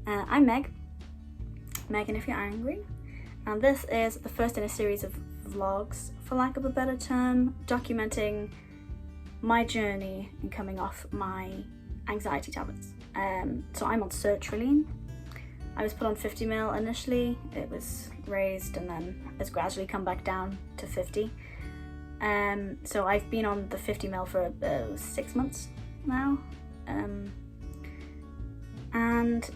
I'm Meg, Megan if you're angry, and this is the first in a series of vlogs, for lack of a better term, documenting my journey in coming off my anxiety tablets. So I'm on sertraline. I was put on 50ml initially, it was raised and then has gradually come back down to 50. So I've been on the 50ml for about 6 months now. And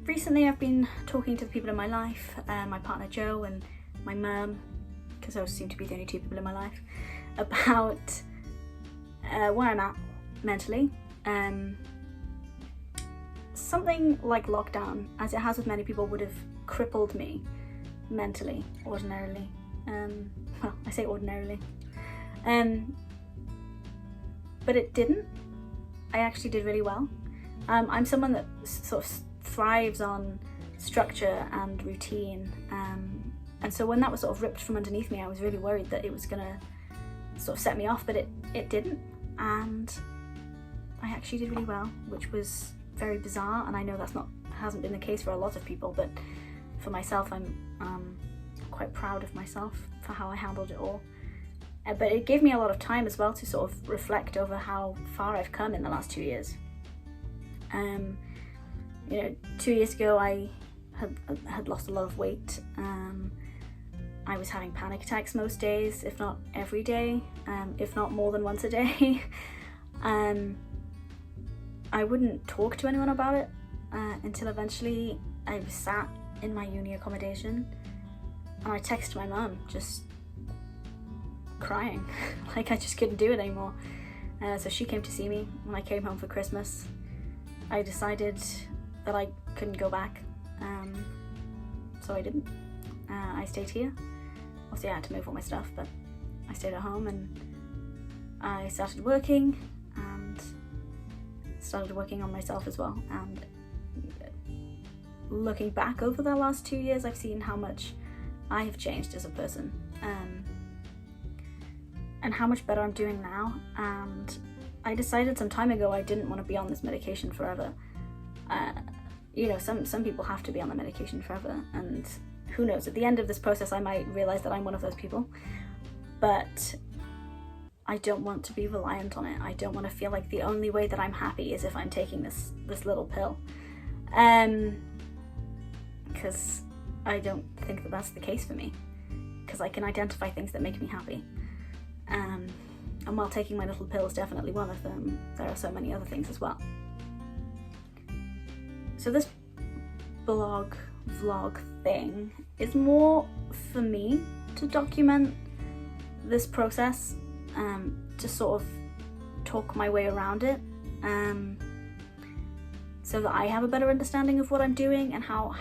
recently I've been talking to the people in my life, my partner Joe and my mum, because those seem to be the only two people in my life, about where I'm at mentally. Something like lockdown, as it has with many people, would have crippled me mentally, ordinarily. Well, I say ordinarily. But it didn't. I actually did really well. I'm someone that sort of thrives on structure and routine, and so when that was sort of ripped from underneath me, I was really worried that it was gonna sort of set me off, but it didn't, and I actually did really well, which was very bizarre, and I know hasn't been the case for a lot of people, but for myself, I'm quite proud of myself for how I handled it all. But it gave me a lot of time as well to sort of reflect over how far I've come in the last 2 years. 2 years ago I had lost a lot of weight. I was having panic attacks most days, if not every day, if not more than once a day. I wouldn't talk to anyone about it until eventually I was sat in my uni accommodation and I texted my mum, just crying, like I just couldn't do it anymore. So she came to see me when I came home for Christmas. I decided that I couldn't go back, so I didn't. I stayed here. Obviously I had to move all my stuff, but I stayed at home and I started working on myself as well. And looking back over the last 2 years, I've seen how much I have changed as a person, and how much better I'm doing now. And I decided some time ago I didn't want to be on this medication forever. Some people have to be on the medication forever, and who knows, at the end of this process I might realize that I'm one of those people, but I don't want to be reliant on it. I don't want to feel like the only way that I'm happy is if I'm taking this little pill, because I don't think that that's the case for me, because I can identify things that make me happy, and while taking my little pill is definitely one of them, there are so many other things as well. So this vlog thing is more for me to document this process, to sort of talk my way around it, so that I have a better understanding of what I'm doing and how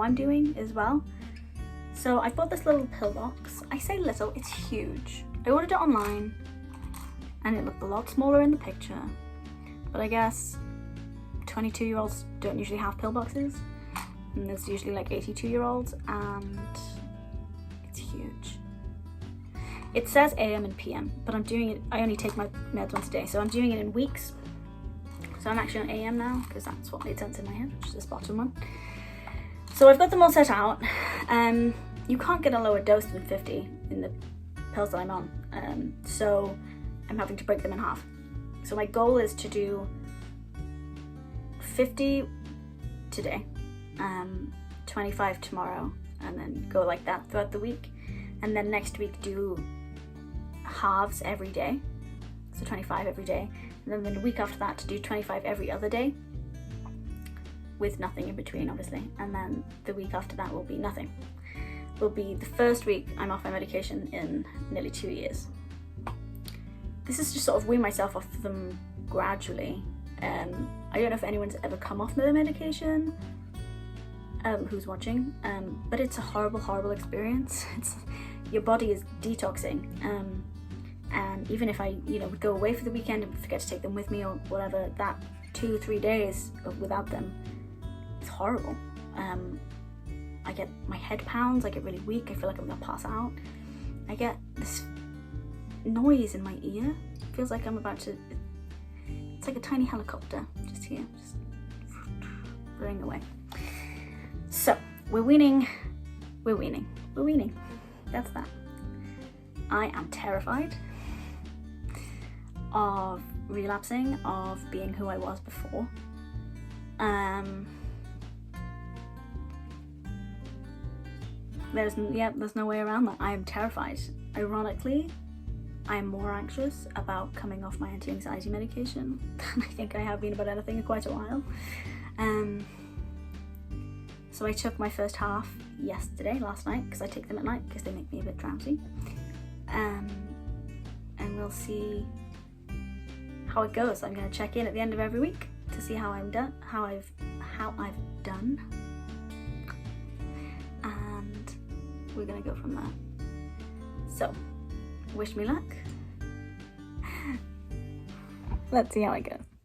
I'm doing as well. So I bought this little pill box. I say little, it's huge. I ordered it online and it looked a lot smaller in the picture, but I guess 22-year-olds don't usually have pill boxes, and there's usually like 82-year-olds, and it's huge. It says AM and PM, but I'm doing it, I only take my meds once a day, so I'm doing it in weeks. So I'm actually on AM now, because that's what made sense in my head, which is this bottom one. So I've got them all set out. You can't get a lower dose than 50 in the pills that I'm on, so I'm having to break them in half. So my goal is to do 50 today, 25 tomorrow, and then go like that throughout the week, and then next week do halves every day, so 25 every day, and then the week after that to do 25 every other day with nothing in between, obviously, and then the week after that will be nothing. Will be the first week I'm off my medication in nearly 2 years. This is just sort of wean myself off them gradually. I don't know if anyone's ever come off their medication, who's watching, but it's a horrible experience. Your body is detoxing, and even if I would go away for the weekend and forget to take them with me or whatever, that 2-3 days without them is horrible. I get my head pounds, I get really weak, I feel like I'm gonna pass out. I get this noise in my ear. It feels like I'm about to, it's like a tiny helicopter just here. blowing away. So we're weaning. That's that. I am terrified of relapsing, of being who I was before. There's no way around that. I am terrified. Ironically, I am more anxious about coming off my anti-anxiety medication than I think I have been about anything in quite a while. So I took my first half last night, because I take them at night because they make me a bit drowsy. And we'll see how it goes. I'm going to check in at the end of every week to see how I've done, and we're going to go from there. So, wish me luck. Let's see how it goes.